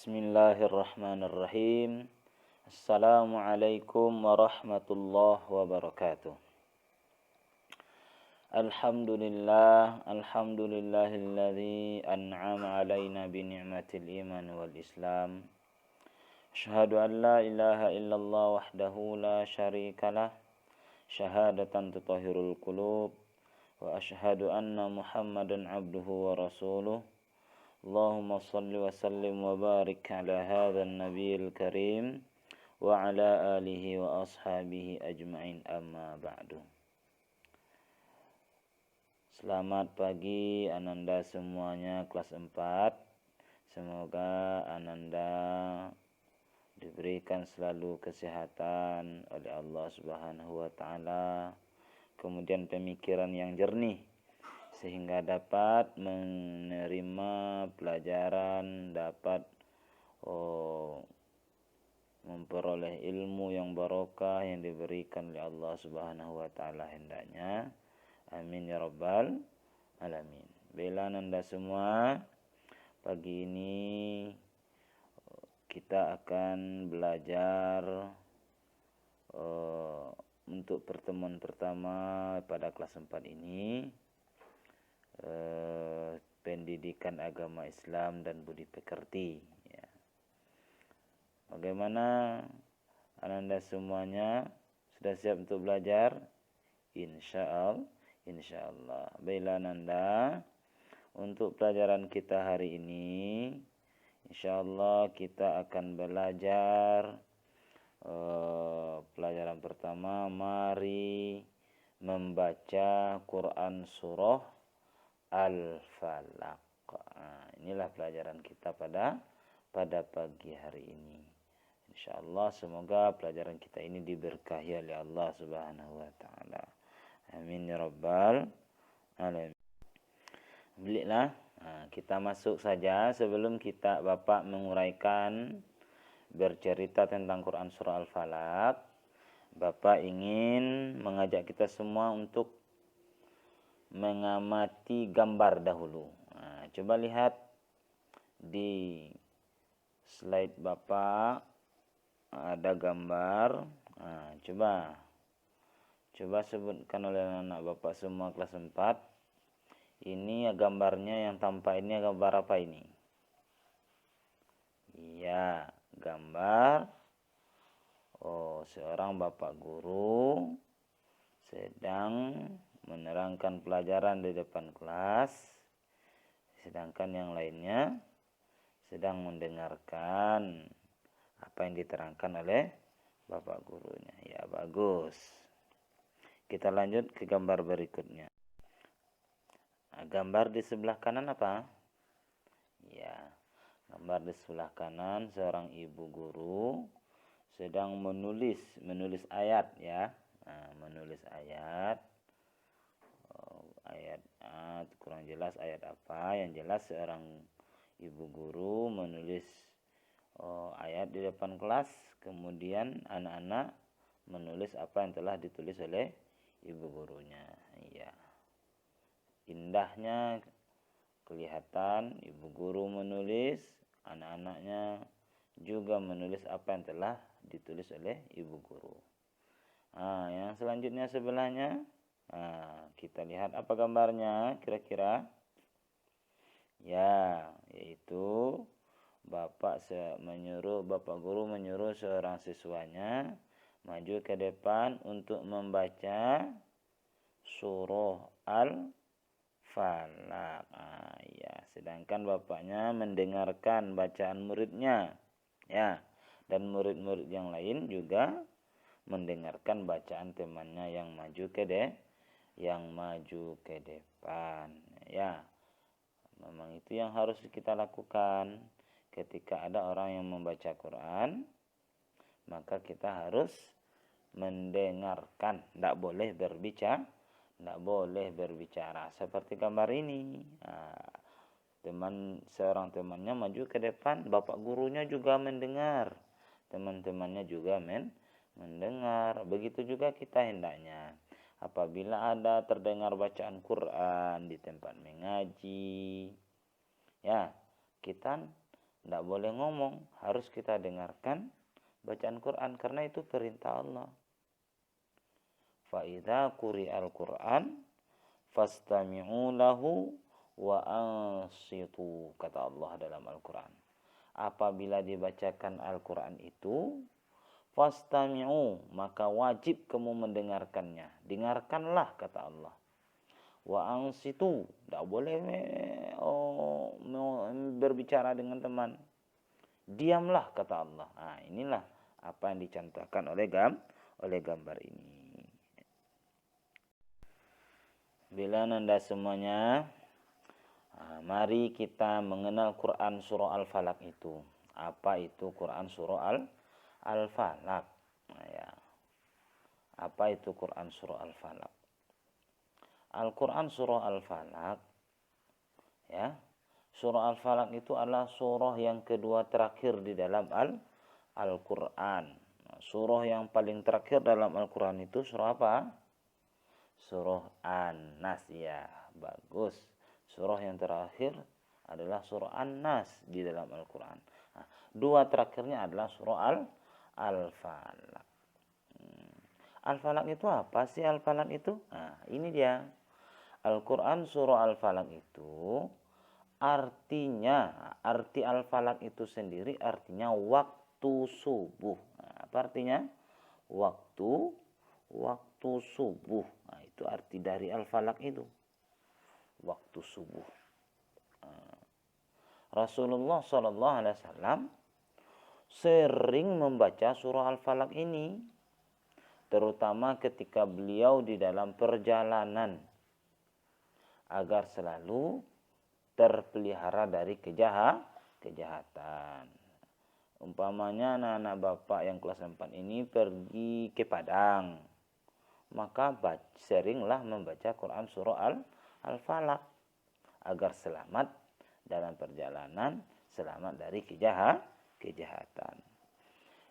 Bismillahirrahmanirrahim. Assalamualaikum warahmatullahi wabarakatuh. Alhamdulillahilladzi an'ama alaina bi ni'matil iman wal islam. Asyhadu an la ilaha illallah wahdahu la syarikalah. Syahadatan tutahhirul qulub. Wa asyhadu anna Muhammadan abduhu wa rasuluh. Allahumma salli wa sallim wa barik ala hadzal nabiyil karim wa ala alihi wa ashabihi ajmain, amma ba'du. Selamat pagi Ananda semuanya kelas 4. Semoga Ananda diberikan selalu kesehatan oleh Allah Subhanahu wa taala, kemudian pemikiran yang jernih sehingga dapat menerima pelajaran, dapat memperoleh ilmu yang barokah yang diberikan oleh Allah Subhanahu wa taala hendaknya. Amin ya rabbal alamin. Bela Nanda semua, pagi ini kita akan belajar untuk pertemuan pertama pada kelas 4 ini, pendidikan agama Islam dan budi pekerti ya. Bagaimana Ananda semuanya, sudah siap untuk belajar? Insyaallah. Baiklah Ananda, untuk pelajaran kita hari ini insyaallah kita akan belajar pelajaran pertama, mari membaca Quran surah Al-Falaq. Inilah pelajaran kita pada pagi hari ini. Insyaallah semoga pelajaran kita ini diberkahi oleh Allah Subhanahu wa taala. Amin ya rabbal alamin. Baiklah, kita masuk saja. Sebelum kita Bapak menguraikan bercerita tentang Quran surah Al-Falaq, Bapak ingin mengajak kita semua untuk mengamati gambar dahulu. Coba lihat di slide Bapak, ada gambar. Coba sebutkan oleh anak Bapak semua kelas 4. Ini gambarnya yang tampak ini gambar apa ini? Iya, gambar seorang Bapak guru sedang menerangkan pelajaran di depan kelas, sedangkan yang lainnya sedang mendengarkan apa yang diterangkan oleh Bapak gurunya. Ya, bagus. Kita lanjut ke gambar berikutnya. Gambar di sebelah kanan apa? Ya, gambar di sebelah kanan seorang ibu guru sedang menulis ayat ya. Menulis ayat. Ayat kurang jelas ayat apa. Yang jelas seorang ibu guru menulis ayat di depan kelas, kemudian anak-anak menulis apa yang telah ditulis oleh ibu gurunya. Iya. Indahnya kelihatan ibu guru menulis, anak-anaknya juga menulis apa yang telah ditulis oleh ibu guru. Yang selanjutnya sebelahnya, kita lihat apa gambarnya kira-kira. Ya, yaitu Bapak guru menyuruh seorang siswanya maju ke depan untuk membaca surah Al-Falaq. Ya, sedangkan bapaknya mendengarkan bacaan muridnya. Ya, dan murid-murid yang lain juga mendengarkan bacaan temannya yang maju ke depan. Ya. Memang itu yang harus kita lakukan. Ketika ada orang yang membaca Quran, maka kita harus mendengarkan, tidak boleh berbicara seperti gambar ini. Seorang temannya maju ke depan, bapak gurunya juga mendengar, teman-temannya juga mendengar. Begitu juga kita hendaknya. Apabila ada terdengar bacaan Quran di tempat mengaji, ya kita Tidak boleh ngomong, harus kita dengarkan bacaan Quran karena itu perintah Allah. Fa idza quri'al Quran fastami'u lahu wa ansitu, kata Allah dalam Al-Quran. Apabila dibacakan Al-Quran itu, fastami'u, maka wajib kamu mendengarkannya. Dengarkanlah, kata Allah. Wa ansitu, tidak boleh berbicara dengan teman. Diamlah, kata Allah. Nah, inilah apa yang dicontohkan oleh gambar ini. Bila Anda semuanya, mari kita mengenal Quran surah Al-Falaq itu. Apa itu Quran surah Al-Falaq? Nah, ya. Apa itu Quran surah Al-Falaq? Al-Quran surah Al-Falaq, ya, surah Al-Falaq itu adalah surah yang kedua terakhir di dalam Al-Quran. Surah yang paling terakhir dalam Al-Quran itu surah apa? Surah An-Nas, ya, bagus. Surah yang terakhir adalah surah An-Nas di dalam Al-Quran. Nah, dua terakhirnya adalah surah Al-Falaq. Al-Falaq itu apa sih Al-Falaq itu? Nah, ini dia. Al-Quran surah Al-Falaq itu artinya, arti Al-Falaq itu sendiri artinya waktu subuh. Nah, apa artinya? Waktu subuh. Nah, itu arti dari Al-Falaq itu. Waktu subuh. Rasulullah SAW sering membaca surah Al-Falaq ini, terutama ketika beliau di dalam perjalanan, agar selalu terpelihara dari kejahatan. Umpamanya anak-anak bapak yang kelas 4 ini pergi ke Padang, maka seringlah membaca Quran surah Al-Falaq agar selamat dalam perjalanan, selamat dari kejahatan.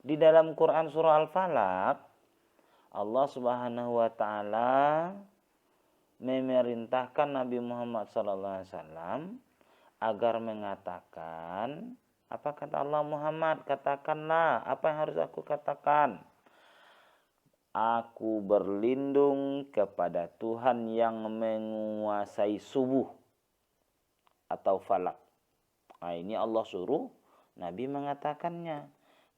Di dalam Quran surah Al-Falaq, Allah Subhanahu wa taala memerintahkan Nabi Muhammad SAW agar mengatakan, apa kata Allah? Muhammad, katakanlah apa yang harus aku katakan. Aku berlindung kepada Tuhan yang menguasai subuh atau falak. Nah, ini Allah suruh Nabi mengatakannya.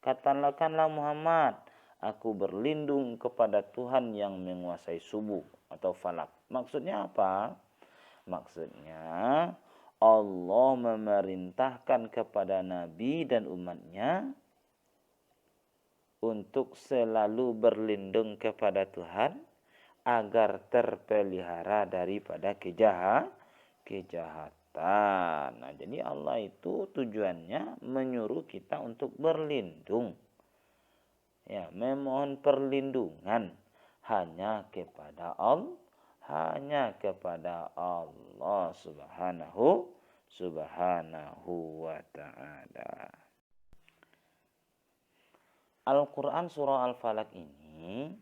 Katakanlah Muhammad, aku berlindung kepada Tuhan yang menguasai subuh atau falak. Maksudnya apa? Maksudnya Allah memerintahkan kepada Nabi dan umatnya untuk selalu berlindung kepada Tuhan agar terpelihara daripada kejahatan. Nah, jadi Allah itu tujuannya menyuruh kita untuk berlindung. Ya, memohon perlindungan hanya kepada Allah, Subhanahu wa ta'ala. Al-Quran surah Al-Falaq ini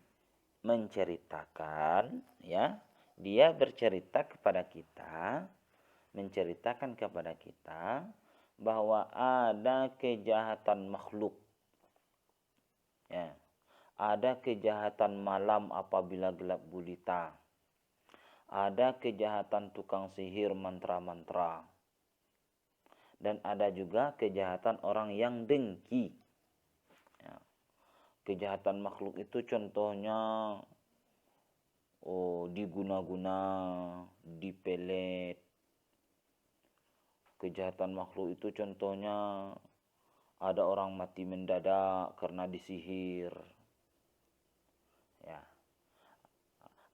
menceritakan, ya, dia menceritakan kepada kita bahwa ada kejahatan makhluk. Ya, ada kejahatan malam apabila gelap gulita. Ada kejahatan tukang sihir mantra-mantra. Dan ada juga kejahatan orang yang dengki. Ya. Kejahatan makhluk itu contohnya diguna-guna, dipelet. Kejahatan makhluk itu contohnya ada orang mati mendadak karena disihir. Ya.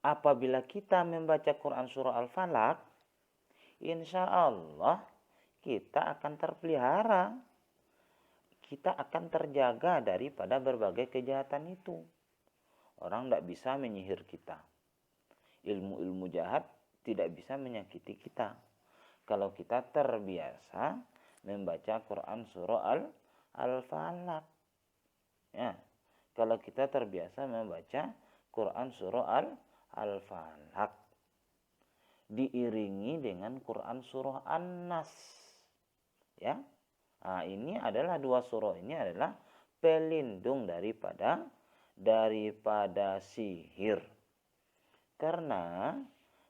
Apabila kita membaca Quran surah Al-Falaq, insya Allah kita akan terpelihara. Kita akan terjaga daripada berbagai kejahatan itu. Orang tidak bisa menyihir kita. Ilmu-ilmu jahat tidak bisa menyakiti kita. Kalau kita terbiasa membaca Quran surah Al-Falaq. Ya. Kalau kita terbiasa membaca Quran surah Al-Falaq diiringi dengan Quran surah An-Nas. Ya. Nah, ini adalah dua surah ini adalah pelindung daripada sihir. Karena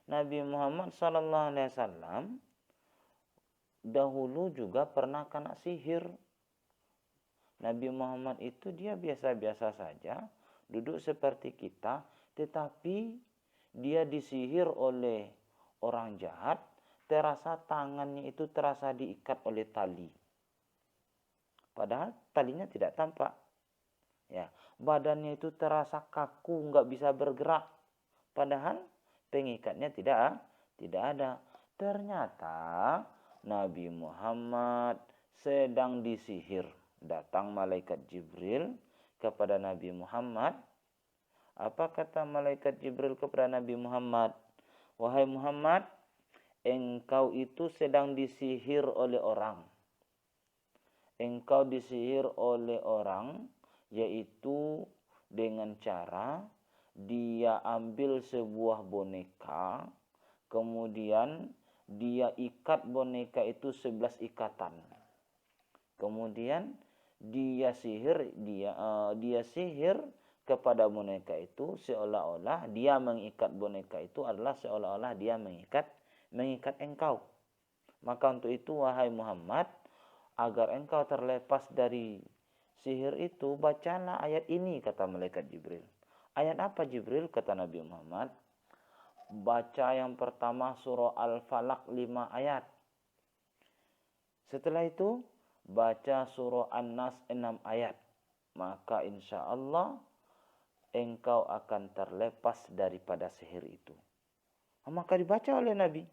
Nabi Muhammad SAW dahulu juga pernah kena sihir. Nabi Muhammad itu dia biasa-biasa saja, duduk seperti kita, tetapi dia disihir oleh orang jahat, terasa tangannya itu terasa diikat oleh tali. Padahal talinya tidak tampak. Ya, badannya itu terasa kaku, nggak bisa bergerak. Padahal pengikatnya tidak ada. Ternyata Nabi Muhammad sedang disihir. Datang malaikat Jibril kepada Nabi Muhammad. Apa kata malaikat Jibril kepada Nabi Muhammad? Wahai Muhammad, engkau itu sedang disihir oleh orang. Engkau disihir oleh orang, yaitu dengan cara dia ambil sebuah boneka, kemudian dia ikat boneka itu 11 ikatan. Kemudian dia sihir kepada boneka itu seolah-olah dia mengikat boneka itu adalah seolah-olah dia mengikat engkau. Maka untuk itu wahai Muhammad, agar engkau terlepas dari sihir itu, bacalah ayat ini, kata malaikat Jibril. Ayat apa Jibril? Kata Nabi Muhammad. Baca yang pertama surah Al-Falaq 5 ayat. Setelah itu baca surah An-Nas 6 ayat. Maka insya Allah engkau akan terlepas daripada sihir itu. Maka dibaca oleh Nabi.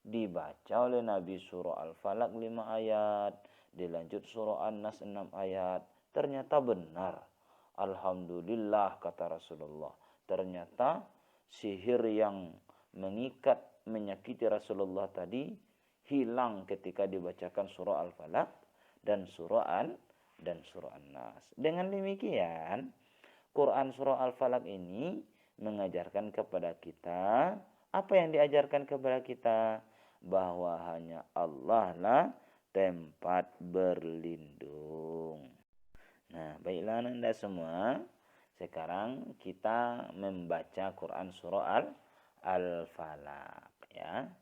Dibaca oleh Nabi surah Al-Falaq 5 ayat. Dilanjut surah An-Nas 6 ayat. Ternyata benar. Alhamdulillah, kata Rasulullah. Ternyata sihir yang mengikat, menyakiti Rasulullah tadi hilang ketika dibacakan surah Al-Falaq dan surah An-Nas. Dengan demikian, Quran surah Al-Falaq ini mengajarkan kepada kita, apa yang diajarkan kepada kita? Bahwa hanya Allah lah tempat berlindung. Nah, baiklah Anda semua. Sekarang kita membaca Quran surah Al-Falaq ya.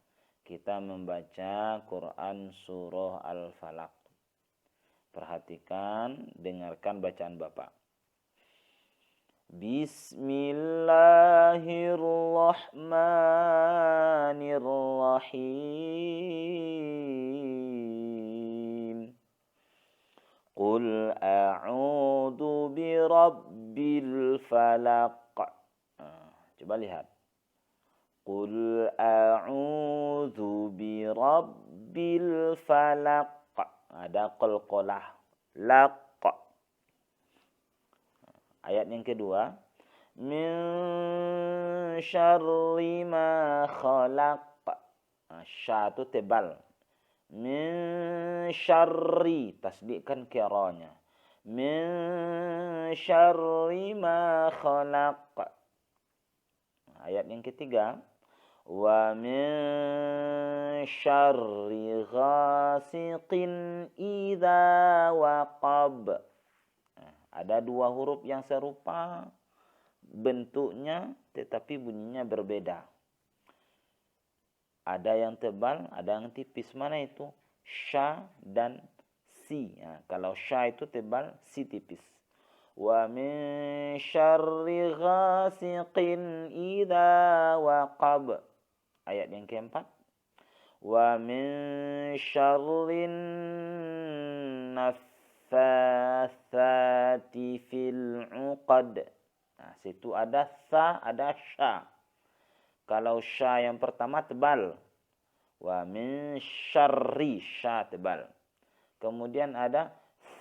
Kita membaca Quran surah Al-Falaq. Perhatikan, dengarkan bacaan Bapak. Bismillahirrahmanirrahim. Qul a'udzu birabbil falaq. Coba lihat. Qul a'udzu birabbil falaq. Ada qalqalah. Laq. Ayat yang kedua. Min syarri ma khalaq. Sya itu tebal. Min syarri, tasdikkan kiranya. Min syarri ma khalaq. Ayat yang ketiga. Wa min syarri ghasiqin idza waqab. Ada dua huruf yang serupa bentuknya tetapi bunyinya berbeda. Ada yang tebal, ada yang tipis. Mana itu? Sya dan si. Kalau sya itu tebal, si tipis. Wa min syarri ghasiqin idza waqab. Ayat yang keempat. Wa min syarrin naffatsati fil 'uqad. Nah, situ ada sa, ada sya. Kalau sya yang pertama tebal. Wa min syarri, sya tebal. Kemudian ada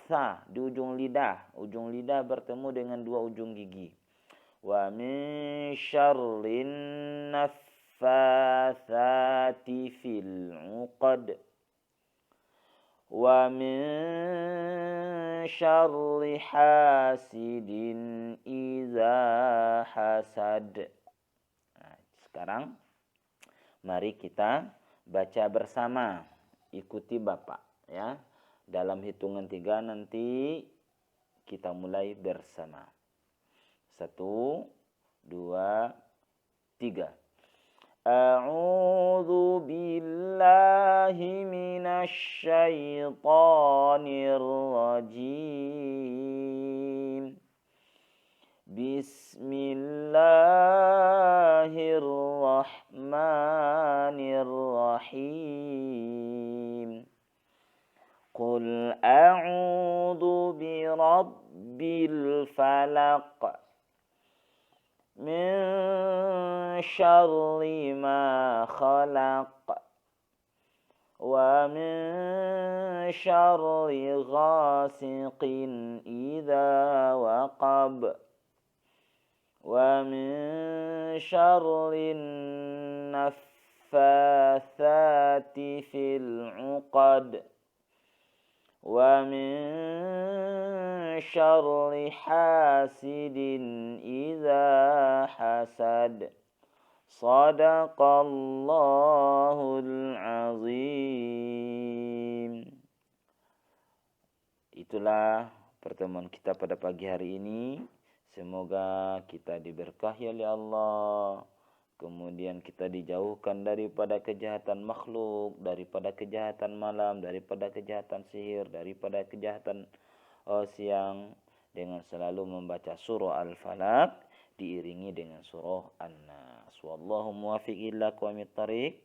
sa di ujung lidah. Ujung lidah bertemu dengan dua ujung gigi. Wa min syarrin naffatsati fil 'uqad. Wa min syarri hasidin idza hasad. Nah, sekarang mari kita baca bersama. Ikuti Bapak ya. Dalam hitungan 3 nanti kita mulai bersama. 1, 2, 3. A'udzu billahi minasy syaithanir rajim. Bismillahirrahmanirrahim. Qul a'udzu birabbil falaq min syarri ma khalaq wa min syarri ghasiqin idza waqab wa min syarri naffatsati fil 'uqad wa min syarri hasidin idza hasad. Shadaqallahul azim. Itulah pertemuan kita pada pagi hari ini. Semoga kita diberkahi oleh Allah. Kemudian kita dijauhkan daripada kejahatan makhluk, daripada kejahatan malam, daripada kejahatan sihir, daripada kejahatan siang, dengan selalu membaca surah Al-Falaq diiringi dengan surah An-Nas. Wallahu muwaffiq ila aqwamit thariq.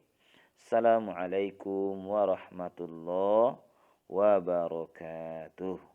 Assalamualaikum warahmatullahi wabarakatuh.